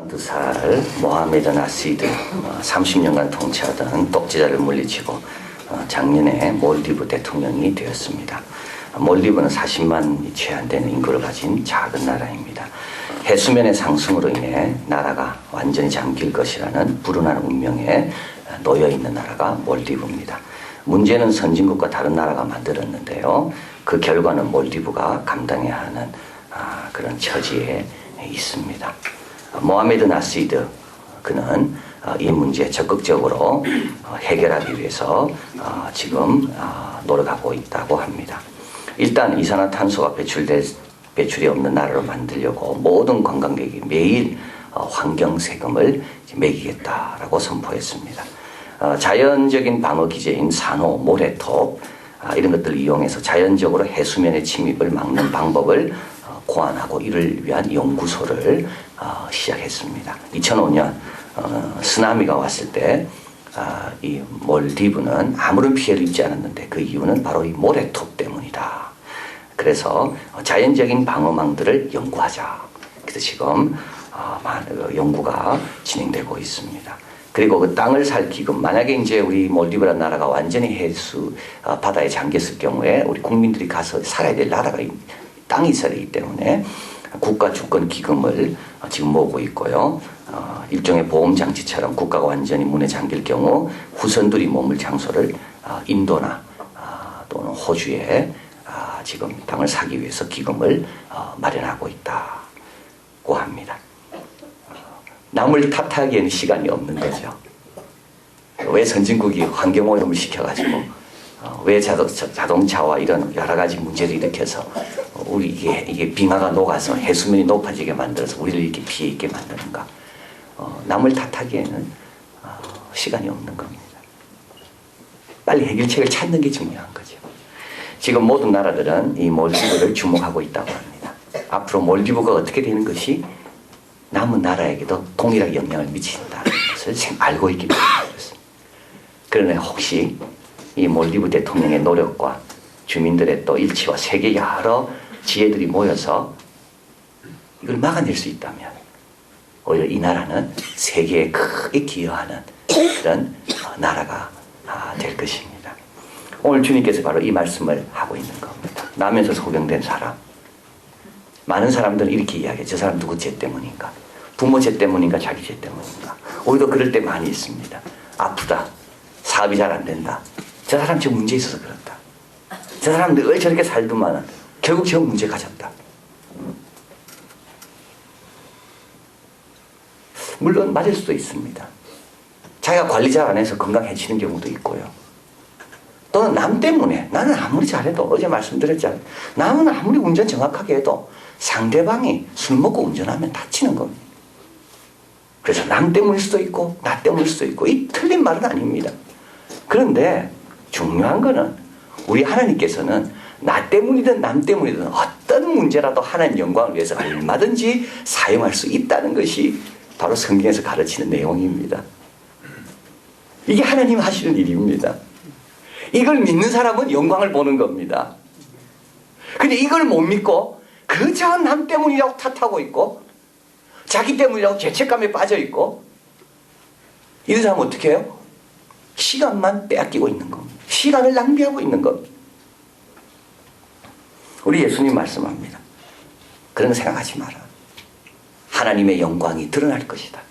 12살 모하메드 나시드 30년간 통치하던 독재자를 물리치고 작년에 몰디브 대통령이 되었습니다. 몰디브는 40만이 채 안 되는 인구를 가진 작은 나라입니다. 해수면의 상승으로 인해 나라가 완전히 잠길 것이라는 불운한 운명에 놓여 있는 나라가 몰디브입니다. 문제는 선진국과 다른 나라가 만들었는데요. 그 결과는 몰디브가 감당해야 하는 그런 처지에 있습니다. 모하메드 나시드 그는 이 문제 적극적으로 해결하기 위해서 지금 노력하고 있다고 합니다. 일단 이산화탄소가 배출이 없는 나라로 만들려고 모든 관광객이 매일 환경세금을 매기겠다라고 선포했습니다. 자연적인 방어 기제인 산호, 모래톱 이런 것들을 이용해서 자연적으로 해수면의 침입을 막는 방법을 고안하고 이를 위한 연구소를 시작했습니다. 2005년 쓰나미가 왔을 때 이 몰디브는 아무런 피해를 입지 않았는데 그 이유는 바로 이 모래톱 때문이다. 그래서 자연적인 방어망들을 연구하자. 그래서 지금 연구가 진행되고 있습니다. 그리고 그 땅을 살 기금, 만약에 이제 우리 몰디브라는 나라가 완전히 해수 바다에 잠겼을 경우에 우리 국민들이 가서 살아야 될 나라가 땅이 있어야 되기 때문에 국가 주권 기금을 지금 모으고 있고요. 일종의 보험 장치처럼 국가가 완전히 문에 잠길 경우 후손들이 머물 장소를 인도나 또는 호주에 지금 땅을 사기 위해서 기금을 마련하고 있다고 합니다. 남을 탓하기에는 시간이 없는 거죠. 왜 선진국이 환경오염을 시켜가지고 왜 자동차와 이런 여러 가지 문제를 일으켜서 우리 이게 빙하가 녹아서 해수면이 높아지게 만들어서 우리를 이렇게 피해 있게 만드는가? 남을 탓하기에는 시간이 없는 겁니다. 빨리 해결책을 찾는 게 중요한 거죠. 지금 모든 나라들은 이 몰디브를 주목하고 있다고 합니다. 앞으로 몰디브가 어떻게 되는 것이 남은 나라에게도 동일하게 영향을 미친다는 것을 알고 있기 때문에 그렇습니다. 그러나 혹시 이 몰디브 대통령의 노력과 주민들의 또 일치와 세계 여러 지혜들이 모여서 이걸 막아낼 수 있다면 오히려 이 나라는 세계에 크게 기여하는 그런 나라가 될 것입니다. 오늘 주님께서 바로 이 말씀을 하고 있는 겁니다. 남에서 소경된 사람. 많은 사람들은 이렇게 이야기해요. 저 사람 누구 죄 때문인가? 부모 죄 때문인가? 자기 죄 때문인가? 오히려 그럴 때 많이 있습니다. 아프다. 사업이 잘 안 된다. 저 사람 저 문제 있어서 그렇다. 저 사람 늘 저렇게 살더만 결국 저 문제 가졌다. 물론 맞을 수도 있습니다. 자기가 관리 잘 안 해서 건강해지는 경우도 있고요. 또는 남 때문에 나는 아무리 잘해도 어제 말씀드렸잖아요. 남은 아무리 운전 정확하게 해도 상대방이 술 먹고 운전하면 다치는 겁니다. 그래서 남 때문일 수도 있고 나 때문일 수도 있고 이 틀린 말은 아닙니다. 그런데 중요한 거는 우리 하나님께서는 나 때문이든 남 때문이든 어떤 문제라도 하나님 영광을 위해서 얼마든지 사용할 수 있다는 것이 바로 성경에서 가르치는 내용입니다. 이게 하나님 하시는 일입니다. 이걸 믿는 사람은 영광을 보는 겁니다. 근데 이걸 못 믿고 그저 남 때문이라고 탓하고 있고 자기 때문이라고 죄책감에 빠져 있고 이런 사람은 어떻게 해요? 시간만 빼앗기고 있는 겁니다. 시간을 낭비하고 있는 겁니다. 우리 예수님 말씀합니다. 그런 거 생각하지 마라. 하나님의 영광이 드러날 것이다.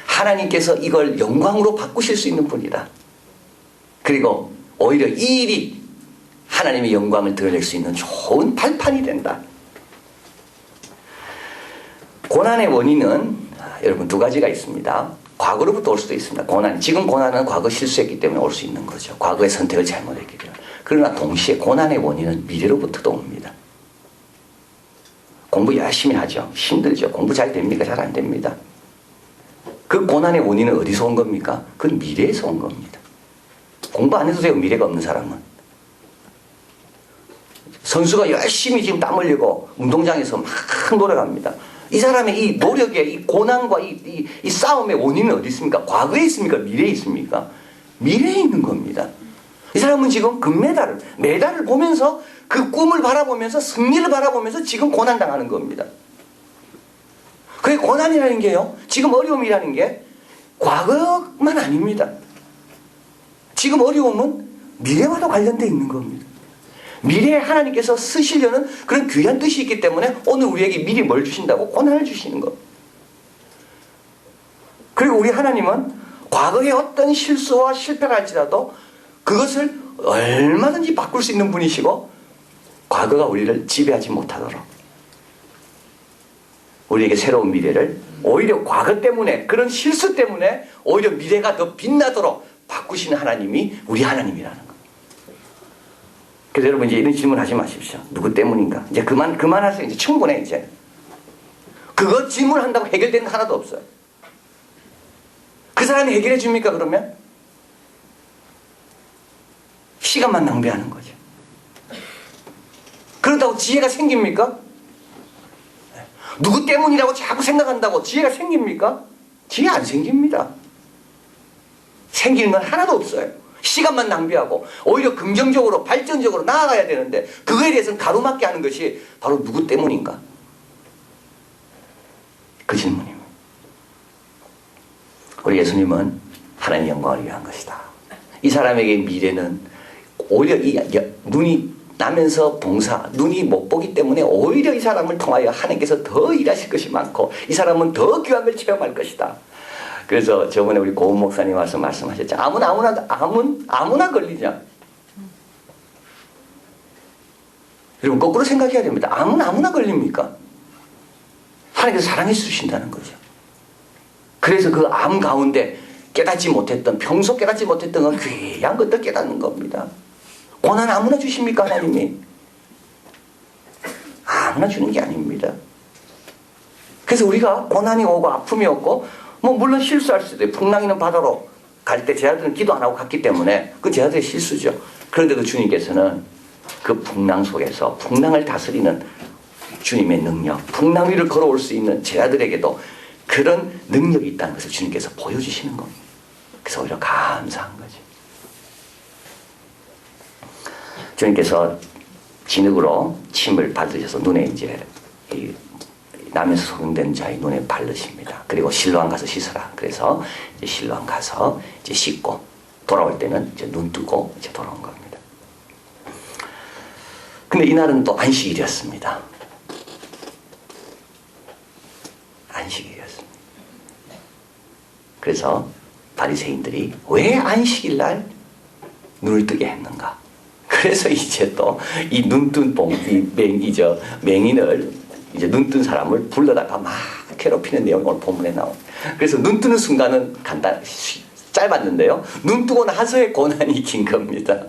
하나님께서 이걸 영광으로 바꾸실 수 있는 분이다. 그리고 오히려 이 일이 하나님의 영광을 드러낼 수 있는 좋은 발판이 된다. 고난의 원인은 여러분 두 가지가 있습니다. 과거로부터 올 수도 있습니다. 지금 고난은 과거 실수했기 때문에 올 수 있는 거죠. 과거의 선택을 잘못했기 때문에. 그러나 동시에 고난의 원인은 미래로부터도 옵니다. 공부 열심히 하죠. 힘들죠. 공부 잘 됩니까? 잘 안 됩니다. 그 고난의 원인은 어디서 온 겁니까? 그건 미래에서 온 겁니다. 공부 안 해도 돼요. 미래가 없는 사람은. 선수가 열심히 지금 땀 흘리고 운동장에서 막 노력합니다. 이 사람의 이 노력의 이 고난과 이 싸움의 원인은 어디 있습니까? 과거에 있습니까? 미래에 있습니까? 미래에 있는 겁니다. 이 사람은 지금 메달을 보면서 그 꿈을 바라보면서 승리를 바라보면서 지금 고난당하는 겁니다. 그게 고난이라는 게요, 지금 어려움이라는 게 과거만 아닙니다. 지금 어려움은 미래와도 관련되어 있는 겁니다. 미래에 하나님께서 쓰시려는 그런 귀한 뜻이 있기 때문에 오늘 우리에게 미리 뭘 주신다고? 고난을 주시는 겁니다. 그리고 우리 하나님은 과거에 어떤 실수와 실패를 할지라도 그것을 얼마든지 바꿀 수 있는 분이시고, 과거가 우리를 지배하지 못하도록 우리에게 새로운 미래를, 오히려 과거 때문에, 그런 실수 때문에 오히려 미래가 더 빛나도록 바꾸시는 하나님이 우리 하나님이라는 거예요. 그래서 여러분 이제 이런 질문 하지 마십시오. 누구 때문인가? 이제 그만하세요. 이제 충분해, 이제. 그거 질문한다고 해결되는 거 하나도 없어요. 그 사람이 해결해 줍니까, 그러면? 시간만 낭비하는 거죠. 그런다고 지혜가 생깁니까? 누구 때문이라고 자꾸 생각한다고 지혜가 생깁니까? 지혜 안 생깁니다. 생기는 건 하나도 없어요. 시간만 낭비하고 오히려 긍정적으로 발전적으로 나아가야 되는데, 그거에 대해서는 가로막게 하는 것이 바로 누구 때문인가? 그 질문입니다. 우리 예수님은 하나님의 영광을 위한 것이다. 이 사람에게 미래는 오히려 눈이 나면서 눈이 못 보기 때문에 오히려 이 사람을 통하여 하나님께서 더 일하실 것이 많고, 이 사람은 더 귀한 걸 체험할 것이다. 그래서 저번에 우리 고은 목사님 와서 말씀하셨죠. 아무나 걸리죠. 여러분 거꾸로 생각해야 됩니다. 아무나 걸립니까? 하나님께서 사랑해 주신다는 거죠. 그래서 그 암 가운데 평소 깨닫지 못했던 그 귀한 것들 깨닫는 겁니다. 고난 아무나 주십니까, 하나님이? 아무나 주는 게 아닙니다. 그래서 우리가 고난이 오고 아픔이 오고, 물론 실수할 수도 있어요. 풍랑이는 바다로 갈 때 제자들은 기도 안 하고 갔기 때문에 그 제자들의 실수죠. 그런데도 주님께서는 그 풍랑 속에서 풍랑을 다스리는 주님의 능력, 풍랑 위를 걸어올 수 있는 제자들에게도 그런 능력이 있다는 것을 주님께서 보여주시는 겁니다. 그래서 오히려 감사한 거죠. 주님께서 진흙으로 침을 받으셔서 눈에 이제 남에서 소경된 자의 눈에 바르십니다. 그리고 실로암 가서 씻어라. 그래서 이제 실로암 가서 이제 씻고 돌아올 때는 이제 눈 뜨고 이제 돌아온 겁니다. 근데 이날은 또 안식일이었습니다. 안식일이었습니다. 그래서 바리새인들이 왜 안식일 날 눈을 뜨게 했는가? 그래서 이제 또 이 눈뜬 맹인을 이제 눈뜬 사람을 불러다가 막 괴롭히는 내용이 오늘 본문에 나옵니다. 그래서 눈 뜨는 순간은 짧았는데요, 눈 뜨고 나서의 고난이 긴 겁니다.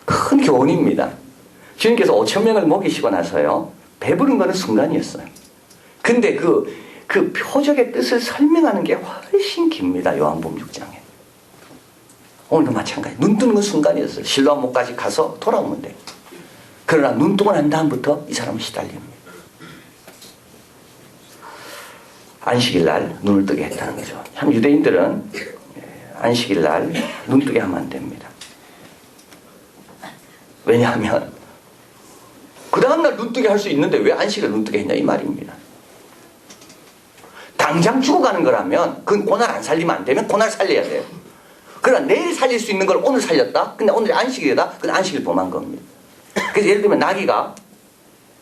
큰 교훈입니다. 주님께서 5,000명을 먹이시고 나서요, 배부른 거는 순간이었어요. 근데 그 표적의 뜻을 설명하는 게 훨씬 깁니다. 요한복음 6장에. 오늘도 마찬가지. 눈 뜨는 건 순간이었어요. 실로암 목까지 가서 돌아오면 돼요. 그러나 눈 뜨고 난 다음부터 이 사람은 시달립니다. 안식일 날 눈을 뜨게 했다는 거죠. 참 유대인들은 안식일 날 눈 뜨게 하면 안 됩니다. 왜냐하면 그 다음날 눈 뜨게 할 수 있는데 왜 안식일 눈 뜨게 했냐 이 말입니다. 당장 죽어가는 거라면 그건 고날 안 살리면 안 되면 고날 살려야 돼요. 그러나 내일 살릴 수 있는 걸 오늘 살렸다? 근데 오늘 안식일이다? 그건 안식일 범한 겁니다. 그래서 예를 들면 나귀가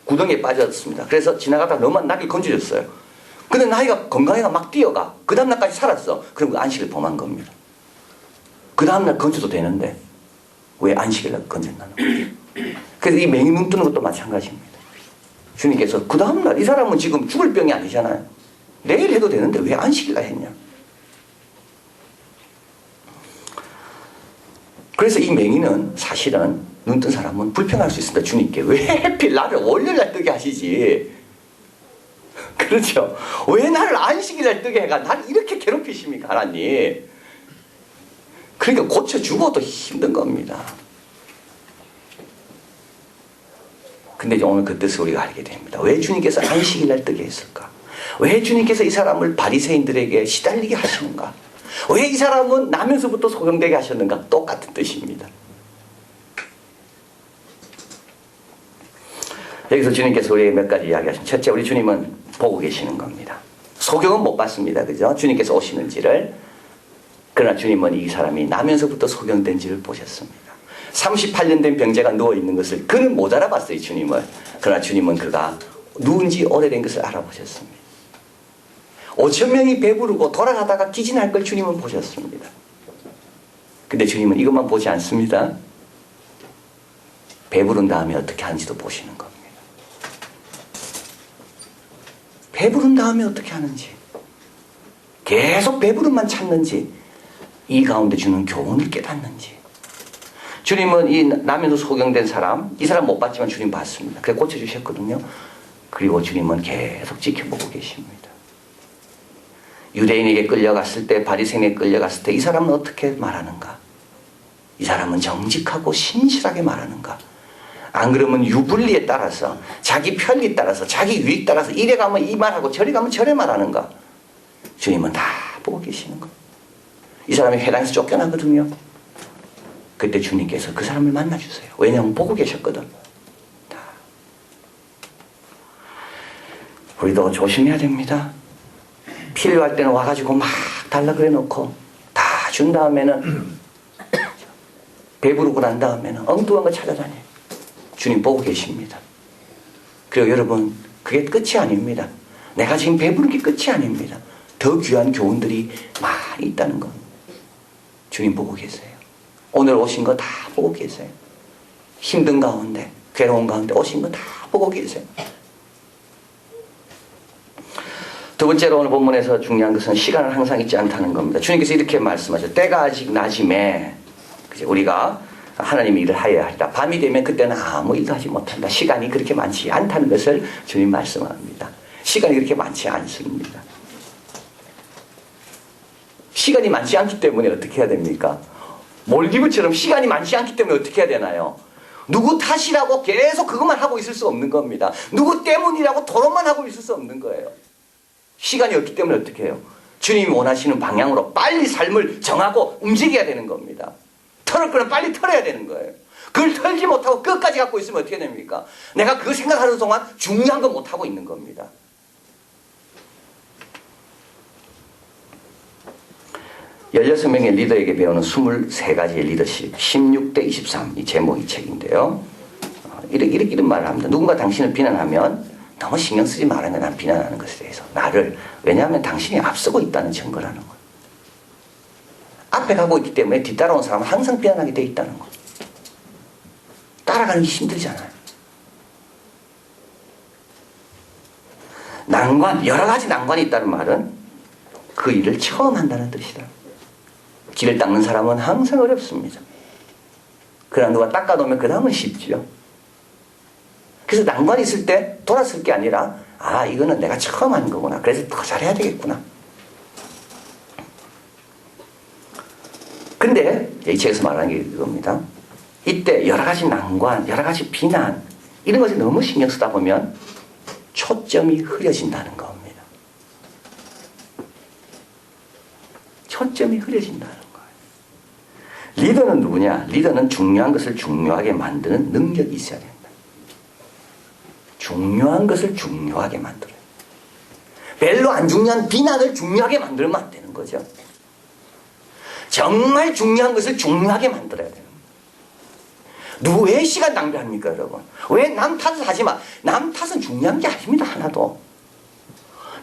구덩이에 빠졌습니다. 그래서 지나가다가 너무 나귀를 건져줬어요. 근데 나귀가 건강해가 막 뛰어가. 그 다음날까지 살았어. 그럼 그 안식일 범한 겁니다. 그 다음날 건져도 되는데 왜 안식일날 건졌나는 거예요. 그래서 이 맹인 눈 뜨는 것도 마찬가지입니다. 주님께서 그 다음날 이 사람은 지금 죽을 병이 아니잖아요. 내일 해도 되는데 왜 안식일날 했냐. 그래서 이 맹인은 사실은 눈 뜬 사람은 불평할 수 있습니다. 주님께 왜 하필 나를 월요일날 뜨게 하시지. 그렇죠. 왜 나를 안식일날 뜨게 해가 나를 이렇게 괴롭히십니까 하나님. 그러니까 고쳐주고도 힘든 겁니다. 근데 오늘 그 뜻을 우리가 알게 됩니다. 왜 주님께서 안식일날 뜨게 했을까? 왜 주님께서 이 사람을 바리새인들에게 시달리게 하시는가? 왜 이 사람은 나면서부터 소경되게 하셨는가? 똑같은 뜻입니다. 여기서 주님께서 우리에게 몇 가지 이야기하시면, 첫째, 우리 주님은 보고 계시는 겁니다. 소경은 못 봤습니다. 그죠? 주님께서 오시는지를. 그러나 주님은 이 사람이 나면서부터 소경된지를 보셨습니다. 38년 된 병자가 누워있는 것을 그는 못 알아봤어요, 주님을. 그러나 주님은 그가 누운지 오래된 것을 알아보셨습니다. 5천 명이 배부르고 돌아가다가 기진할 걸 주님은 보셨습니다. 근데 주님은 이것만 보지 않습니다. 배부른 다음에 어떻게 하는지도 보시는 겁니다. 배부른 다음에 어떻게 하는지, 계속 배부름만 찾는지, 이 가운데 주는 교훈을 깨닫는지. 주님은 이 나면서 소경된 사람, 이 사람 못 봤지만 주님 봤습니다. 그래 고쳐주셨거든요. 그리고 주님은 계속 지켜보고 계십니다. 유대인에게 끌려갔을 때, 바리새인에게 끌려갔을 때 이 사람은 어떻게 말하는가? 이 사람은 정직하고 신실하게 말하는가? 안 그러면 유불리에 따라서, 자기 편리 따라서, 자기 유익 따라서 이래 가면 이 말하고 저래 가면 저래 말하는가? 주님은 다 보고 계시는 거예요. 이 사람이 회당에서 쫓겨나거든요. 그때 주님께서 그 사람을 만나주세요. 왜냐하면 보고 계셨거든. 다. 우리도 조심해야 됩니다. 필요할 때는 와가지고 막 달라 그래 놓고 다 준 다음에는 배부르고 난 다음에는 엉뚱한 거 찾아다녀. 주님 보고 계십니다. 그리고 여러분, 그게 끝이 아닙니다. 내가 지금 배부른 게 끝이 아닙니다. 더 귀한 교훈들이 많이 있다는 겁니다. 주님 보고 계세요. 오늘 오신 거 다 보고 계세요. 힘든 가운데, 괴로운 가운데 오신 거 다 보고 계세요. 두 번째로 오늘 본문에서 중요한 것은 시간은 항상 있지 않다는 겁니다. 주님께서 이렇게 말씀하셨어요. 때가 아직 낮임에 우리가 하나님의 일을 하여야 한다. 밤이 되면 그때는 아무 일도 하지 못한다. 시간이 그렇게 많지 않다는 것을 주님 말씀합니다. 시간이 그렇게 많지 않습니다. 시간이 많지 않기 때문에 어떻게 해야 됩니까? 몰디브처럼 시간이 많지 않기 때문에 어떻게 해야 되나요? 누구 탓이라고 계속 그것만 하고 있을 수 없는 겁니다. 누구 때문이라고 토론만 하고 있을 수 없는 거예요. 시간이 없기 때문에 어떻게 해요? 주님이 원하시는 방향으로 빨리 삶을 정하고 움직여야 되는 겁니다. 털을 거는 빨리 털어야 되는 거예요. 그걸 털지 못하고 끝까지 갖고 있으면 어떻게 됩니까? 내가 그거 생각하는 동안 중요한 거 못하고 있는 겁니다. 16명의 리더에게 배우는 23가지의 리더십, 16대 23, 이 제목 이 책인데요. 이런 말을 합니다. 누군가 당신을 비난하면 너무 신경 쓰지 말아요. 난 비난하는 것에 대해서. 나를. 왜냐하면 당신이 앞서고 있다는 증거라는 거예요. 앞에 가고 있기 때문에 뒤따라온 사람은 항상 비난하게 돼 있다는 거예요. 따라가는 게 힘들잖아요. 난관, 여러 가지 난관이 있다는 말은 그 일을 처음 한다는 뜻이다. 길을 닦는 사람은 항상 어렵습니다. 그러나 누가 닦아놓으면 그 다음은 쉽죠. 그래서 난관이 있을 때 돌았을 게 아니라 아, 이거는 내가 처음 하는 거구나. 그래서 더 잘해야 되겠구나. 근데 이 책에서 말하는 게 이겁니다. 이때 여러 가지 난관, 여러 가지 비난 이런 것에 너무 신경 쓰다 보면 초점이 흐려진다는 겁니다. 초점이 흐려진다는 거예요. 리더는 누구냐? 리더는 중요한 것을 중요하게 만드는 능력이 있어야 된다. 중요한 것을 중요하게 만들어요. 별로 안 중요한 비난을 중요하게 만들면 안 되는 거죠. 정말 중요한 것을 중요하게 만들어야 돼요. 왜 시간 낭비합니까, 여러분? 왜 남 탓을 하지 마? 남 탓은 중요한 게 아닙니다, 하나도.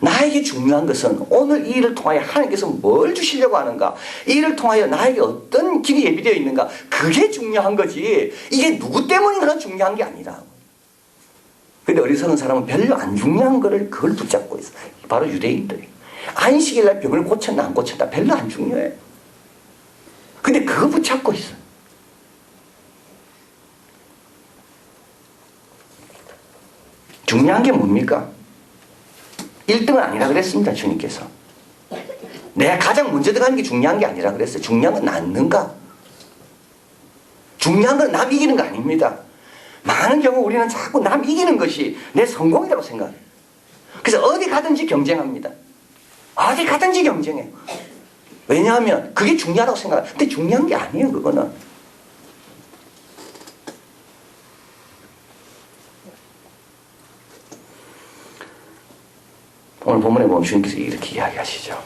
나에게 중요한 것은 오늘 이 일을 통하여 하나님께서 뭘 주시려고 하는가? 이 일을 통하여 나에게 어떤 길이 예비되어 있는가? 그게 중요한 거지. 이게 누구 때문인가가 중요한 게 아니라. 근데 어리석은 사람은 별로 안 중요한 거를 그걸 붙잡고 있어. 바로 유대인들이. 안식일 날 병을 고쳤나 안 고쳤나 별로 안 중요해. 근데 그거 붙잡고 있어. 중요한 게 뭡니까? 1등은 아니라 그랬습니다, 주님께서. 내가 가장 먼저 들어가는 게 중요한 게 아니라 그랬어요. 중요한 건 낫는가? 중요한 건 남 이기는 거 아닙니다. 많은 경우 우리는 자꾸 남 이기는 것이 내 성공이라고 생각해요. 그래서 어디 가든지 경쟁합니다. 어디 가든지 경쟁해요. 왜냐하면 그게 중요하다고 생각해요. 근데 중요한 게 아니에요, 그거는. 오늘 본문에 보면 주님께서 이렇게 이야기하시죠.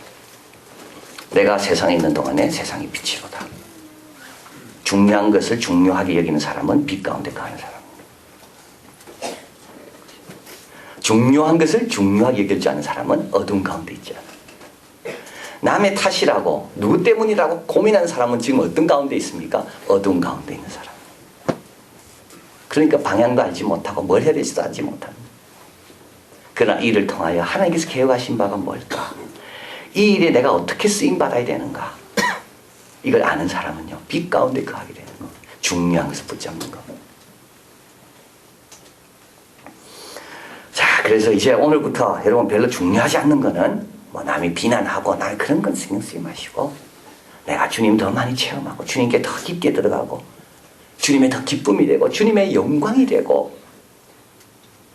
내가 세상에 있는 동안에 세상이 빛이로다. 중요한 것을 중요하게 여기는 사람은 빛 가운데 거하는 사람. 중요한 것을 중요하게 여기지 않는 사람은 어둠 가운데 있지 않아. 남의 탓이라고 누구 때문이라고 고민하는 사람은 지금 어떤 가운데 있습니까? 어둠 가운데 있는 사람. 그러니까 방향도 알지 못하고 뭘 해야 될지도 알지 못합니다. 그러나 이를 통하여 하나님께서 계획하신 바가 뭘까? 이 일에 내가 어떻게 쓰임받아야 되는가? 이걸 아는 사람은요, 빛 가운데 거하게 되는 거. 중요한 것을 붙잡는 거. 자, 그래서 이제 오늘부터 여러분 별로 중요하지 않는 거는 뭐 남이 비난하고 나 그런 건 신경 쓰지 마시고 내가 주님 더 많이 체험하고 주님께 더 깊게 들어가고 주님의 더 기쁨이 되고 주님의 영광이 되고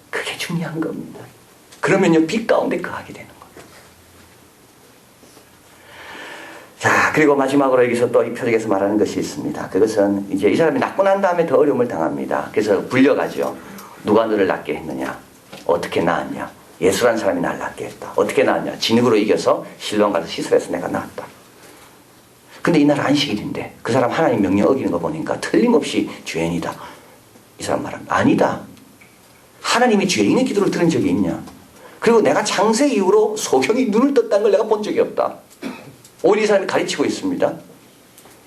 그게 중요한 겁니다. 그러면요, 빛 가운데 거하게 되는 거예요. 자, 그리고 마지막으로 여기서 또 이 표적에서 말하는 것이 있습니다. 그것은 이제 이 사람이 낳고 난 다음에 더 어려움을 당합니다. 그래서 불려가죠. 누가 너를 낳게 했느냐? 어떻게 낳았냐? 예수라는 사람이 나를 낳게 했다. 어떻게 낳았냐? 진흙으로 이겨서 실로암 가서 시설해서 내가 낳았다. 근데 이날 안식일인데 그 사람 하나님 명령 어기는 거 보니까 틀림없이 죄인이다. 이 사람 말합니다. 아니다. 하나님이 죄인의 기도를 들은 적이 있냐? 그리고 내가 창세 이후로 소경이 눈을 떴다는 걸 내가 본 적이 없다. 오히려 이 사람이 가르치고 있습니다.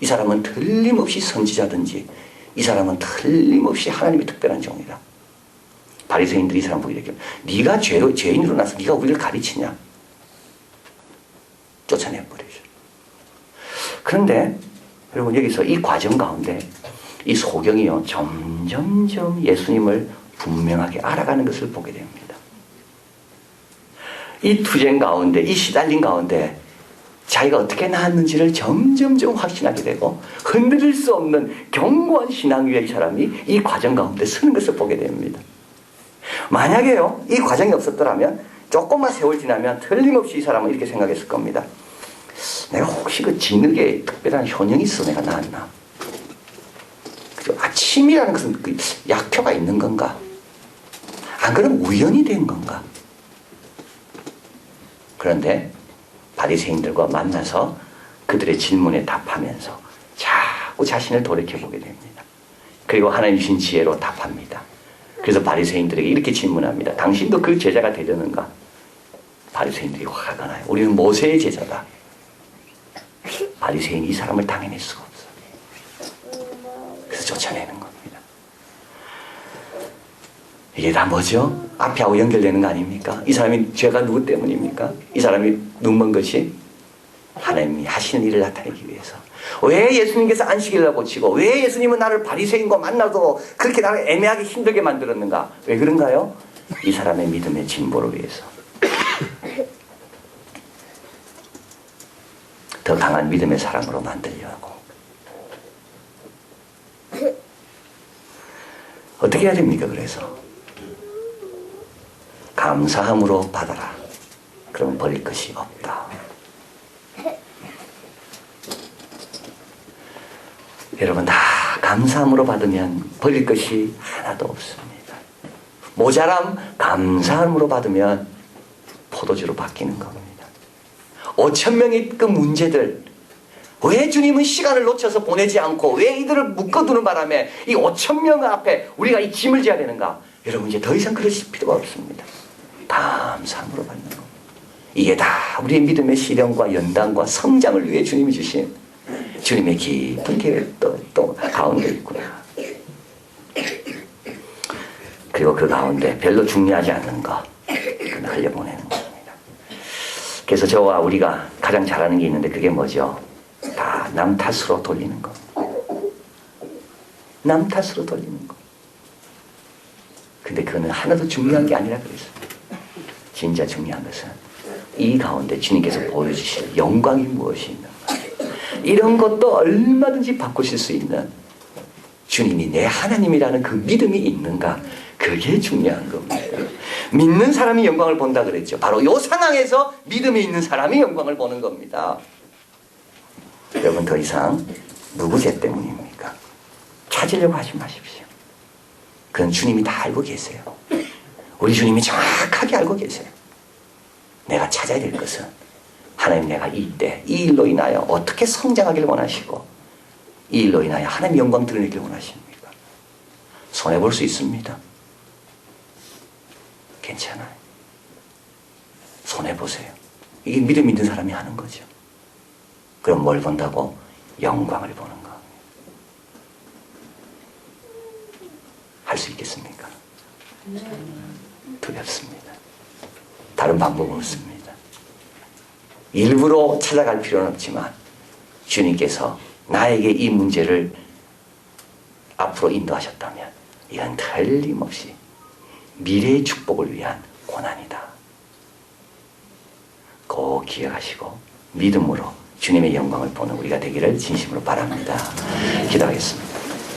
이 사람은 틀림없이 선지자든지 이 사람은 틀림없이 하나님의 특별한 종이다. 바리새인들이 이 사람 보고 이렇게 네가 죄인으로 나서 네가 우리를 가르치냐? 쫓아내버리죠. 그런데 여러분 여기서 이 과정 가운데 이 소경이요 점점점 예수님을 분명하게 알아가는 것을 보게 됩니다. 이 투쟁 가운데 이 시달린 가운데 자기가 어떻게 나았는지를 점점점 확신하게 되고 흔들릴 수 없는 견고한 신앙 위에 이 사람이 이 과정 가운데 서는 것을 보게 됩니다. 만약에요 이 과정이 없었더라면 조금만 세월 지나면 틀림없이 이 사람은 이렇게 생각했을 겁니다. 내가 혹시 그 진흙에 특별한 효능이 있어 내가 나았나? 그죠? 침이라는 것은 그 약효가 있는 건가? 안 그러면 우연이 된 건가? 그런데 바리새인들과 만나서 그들의 질문에 답하면서 자꾸 자신을 돌이켜보게 됩니다. 그리고 하나님 주신 지혜로 답합니다. 그래서 바리새인들에게 이렇게 질문합니다. 당신도 그 제자가 되려는가? 바리새인들이 화가 나요. 우리는 모세의 제자다. 바리새인이 이 사람을 당해낼 수가 없어요. 그래서 쫓아내는 겁니다. 이게 다 뭐죠? 앞에 하고 연결되는 거 아닙니까? 이 사람이 죄가 누구 때문입니까? 이 사람이 눈먼 것이 하나님이 하시는 일을 나타내기 위해서. 왜 예수님께서 안식일을 고치고 왜 예수님은 나를 바리새인과 만나도 그렇게 나를 애매하게 힘들게 만들었는가? 왜 그런가요? 이 사람의 믿음의 진보를 위해서. 더 강한 믿음의 사람으로 만들려고. 어떻게 해야 됩니까? 그래서 감사함으로 받아라. 그러면 버릴 것이 없다. 여러분 다 감사함으로 받으면 버릴 것이 하나도 없습니다. 모자람 감사함으로 받으면 포도주로 바뀌는 겁니다. 5,000명의 그 문제들 왜 주님은 시간을 놓쳐서 보내지 않고 왜 이들을 묶어두는 바람에 이 5,000명 앞에 우리가 이 짐을 져야 되는가? 여러분 이제 더 이상 그러실 필요가 없습니다. 감사함으로 받는 겁니다. 이게 다 우리의 믿음의 실현과 연단과 성장을 위해 주님이 주신 주님의 깊은 계획도 또 가운데 있구나. 그리고 그 가운데 별로 중요하지 않는 거 흘려보내는 겁니다. 그래서 저와 우리가 가장 잘하는 게 있는데 그게 뭐죠? 다 남 탓으로 돌리는 거. 남 탓으로 돌리는 거. 근데 그거는 하나도 중요한 게 아니라 그랬습니다. 진짜 중요한 것은 이 가운데 주님께서 보여주실 영광이 무엇이 있는가. 이런 것도 얼마든지 바꾸실 수 있는 주님이 내 하나님이라는 그 믿음이 있는가. 그게 중요한 겁니다. 믿는 사람이 영광을 본다 그랬죠. 바로 이 상황에서 믿음이 있는 사람이 영광을 보는 겁니다. 여러분 더 이상 누구 죄 때문입니까? 찾으려고 하지 마십시오. 그건 주님이 다 알고 계세요. 우리 주님이 정확하게 알고 계세요. 내가 찾아야 될 것은 하나님, 내가 이때 이 일로 인하여 어떻게 성장하기를 원하시고 이 일로 인하여 하나님 영광 드러내기를 원하십니까? 손해볼 수 있습니다. 괜찮아요. 손해보세요. 이게 믿음 있는 사람이 하는 거죠. 그럼 뭘 본다고? 영광을 보는 거. 할 수 있겠습니까? 두렵습니다. 다른 방법은 없습니다. 일부러 찾아갈 필요는 없지만 주님께서 나에게 이 문제를 앞으로 인도하셨다면 이건 틀림없이 미래의 축복을 위한 고난이다. 꼭 기억하시고 믿음으로 주님의 영광을 보는 우리가 되기를 진심으로 바랍니다. 기도하겠습니다.